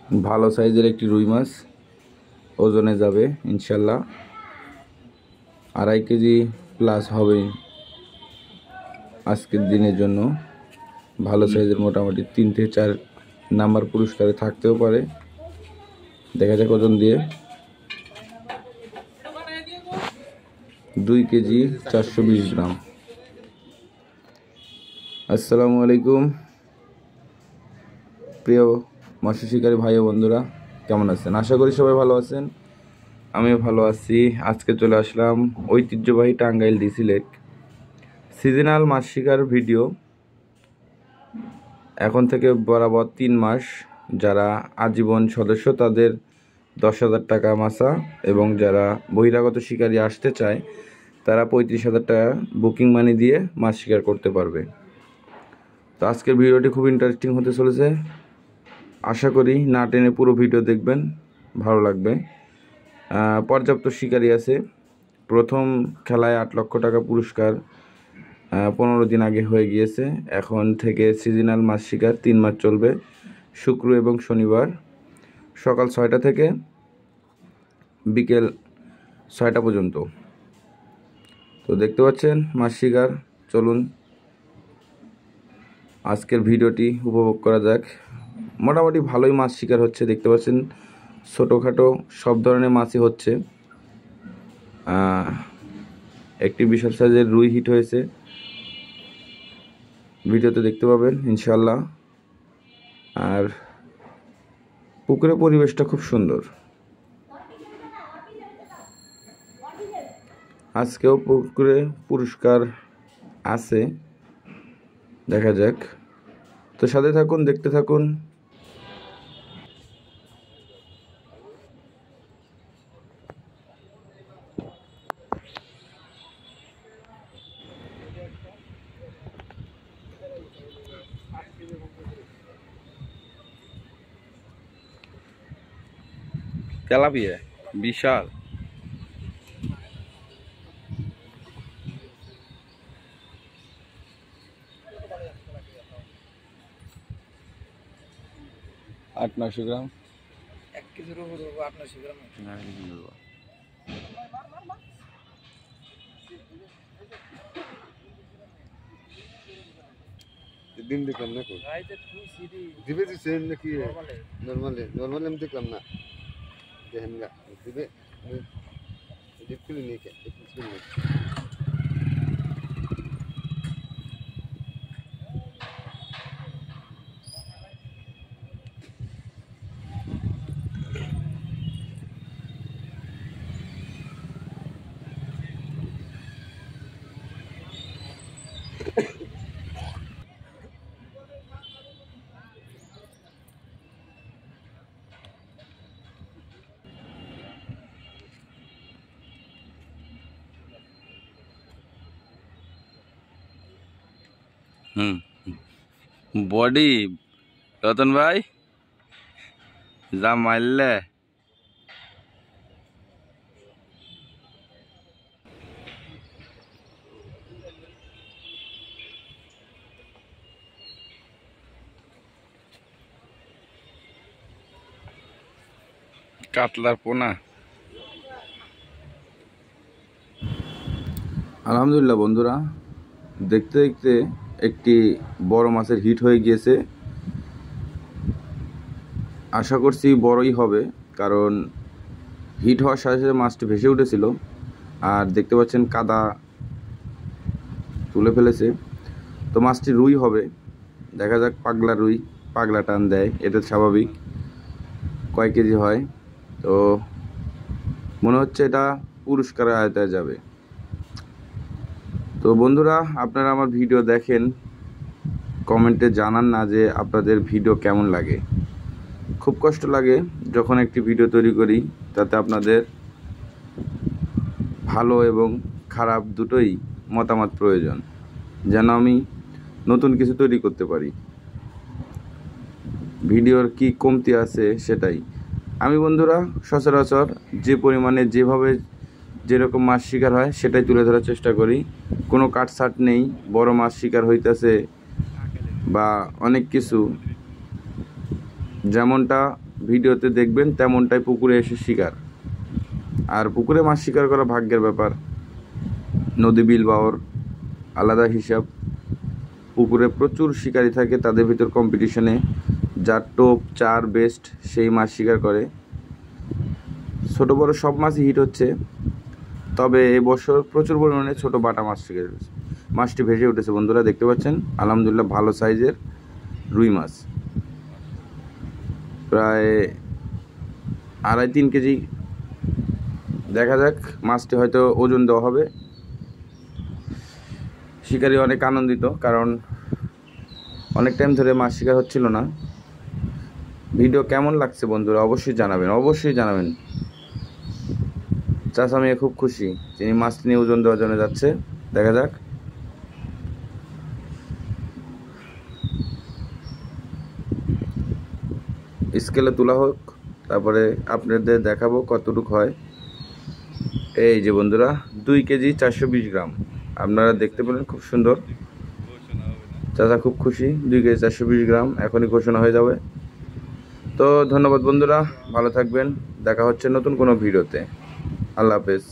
ভালো সাইজের একটি রুই মাছ ওজনে যাবে ইনশাল্লাহ 2.5 কেজি প্লাস হবে আজকের দিনের জন্য। ভালো সাইজের মোটামুটি 3 থেকে 4 নাম্বার পুরস্কারে থাকতেও পারে, দেখা যাক ওজন দিয়ে। 2 কেজি 420 গ্রাম। আসসালামু আলাইকুম প্রিয় মৎস্য শিকারী ভাই ও বন্ধুরা, কেমন আছেন? আশা করি সবাই ভালো আছেন, আমিও ভালো আছি। আজকে চলে আসলাম ঐতিহ্যবাহী টাঙ্গাইল ডিসি লেক সিজনাল মাছ শিকার ভিডিও। এখন থেকে বরাবর 3 মাস যারা আজীবন সদস্য তাদের 10,000 টাকা মাছা, এবং যারা বহিরাগত শিকারী আসতে চায় তারা 35,000 টাকা বুকিং মানি দিয়ে মাছ শিকার করতে পারবে। তো আজকের ভিডিওটি খুব ইন্টারেস্টিং হতে চলেছে, আশা করি না টেনে পুরো ভিডিও দেখবেন, ভালো লাগবে। পর্যাপ্ত শিকারী আছে। প্রথম খেলায় 8 লক্ষ টাকা পুরস্কার 15 দিন আগে হয়ে গিয়েছে। এখন থেকে সিজনাল মাছ শিকার 3 মাস চলবে, শুক্র এবং শনিবার সকাল 6টা থেকে বিকেল 6টা পর্যন্ত। তো দেখতে পাচ্ছেন মাছ শিকার, চলুন আজকের ভিডিওটি উপভোগ করা যাক। মোটামুটি ভালোই মাছ শিকার হচ্ছে, দেখতে পাচ্ছেন ছোটোখাটো সব ধরনের মাছই হচ্ছে। একটি বিশাল সাইজের রুই হিট হয়েছে, ভিডিওতে দেখতে পাবেন ইনশাল্লাহ। আর পুকুরের পরিবেশটা খুব সুন্দর। আজকেও পুকুরে পুরস্কার আছে, দেখা যাক। তো সাথে থাকুন, দেখতে থাকুন। তেলাপিয়া বিশাল। আট 900 গ্রাম, 1 কেজির উপর 800 গ্রাম। দিন দেখলাম না কো দিবে দিছেন নাকি নরমালি আমি দেখলাম না দেখেন গা দিবে দেখলি নিয়ে কে দেখলি বডি রতন ভাই যা মারলে। কাতলার পোনা। আলহামদুলিল্লাহ বন্ধুরা, দেখতে দেখতে একটি বড় মাছের হিট হয়ে গিয়েছে। আশা করছি বড়ই হবে, কারণ হিট হওয়ার সাথে সাথে মাছটি ভেসে উঠেছিল। আর দেখতে পাচ্ছেন কাদা তুলে ফেলেছে। তো মাছটি রুই হবে, দেখা যাক। পাগলা রুই, পাগলা টান দেয়, এটা স্বাভাবিক। কয় কেজি হয় তো মনে হচ্ছে এটা পুরস্কারের আয়তায় যাবে। তো বন্ধুরা, আপনারা আমার ভিডিও দেখেন, কমেন্টে জানান না যে আপনাদের ভিডিও কেমন লাগে। খুব কষ্ট লাগে যখন একটি ভিডিও তৈরি করি, তাতে আপনাদের ভালো এবং খারাপ দুটোই মতামত প্রয়োজন, যেন আমি নতুন কিছু তৈরি করতে পারি। ভিডিওর কি কমতি আছে সেটাই আমি বন্ধুরা সচরাচর যে পরিমাণে যেভাবে যেরকম মাছ শিকার হয় সেটাই তুলে ধরার চেষ্টা করি। কোনো কাটছাট নেই, বড় মাছ শিকার হইতেছে বা অনেক কিছু, যেমনটা ভিডিওতে দেখবেন তেমনটাই পুকুরে এসে শিকার। আর পুকুরে মাছ শিকার করা ভাগ্যের ব্যাপার, নদী বিল বাওর আলাদা হিসাব। পুকুরে প্রচুর শিকারি থাকে, তাদের ভিতর কম্পিটিশনে যার টোপ চার বেস্ট সেই মাছ শিকার করে। ছোট বড় সব মাছই হিট হচ্ছে, তবে এবছর প্রচুর পরিমাণে ছোট বাটা মাছ শিকার হয়েছে। মাছটি ভেসে উঠেছে বন্ধুরা, দেখতে পাচ্ছেন আলহামদুলিল্লাহ ভালো সাইজের রুই মাছ, প্রায় 2.5-3 কেজি। দেখা যাক, মাছটি হয়তো ওজন দেওয়া হবে। শিকারি অনেক আনন্দিত, কারণ অনেক টাইম ধরে মাছ শিকার হচ্ছিল না। ভিডিও কেমন লাগছে বন্ধুরা অবশ্যই জানাবেন। চাচা মেয়ে খুব খুশি, তিনি মাছ নিয়ে ওজন দেওয়ার জন্য যাচ্ছে। দেখা যাক। স্কেলে তোলা হোক, তারপরে আপনাদের দেখাবো কতটুকু হয়। এই যে বন্ধুরা 2 কেজি 420 গ্রাম আপনারা দেখতে পেলেন, খুব সুন্দর। চাচা খুব খুশি, 2 কেজি 420 গ্রাম এখনই ঘোষণা হয়ে যাবে। তো ধন্যবাদ বন্ধুরা, ভালো থাকবেন, দেখা হচ্ছে নতুন কোনো ভিডিওতে। আল্লাহ হাফেজ।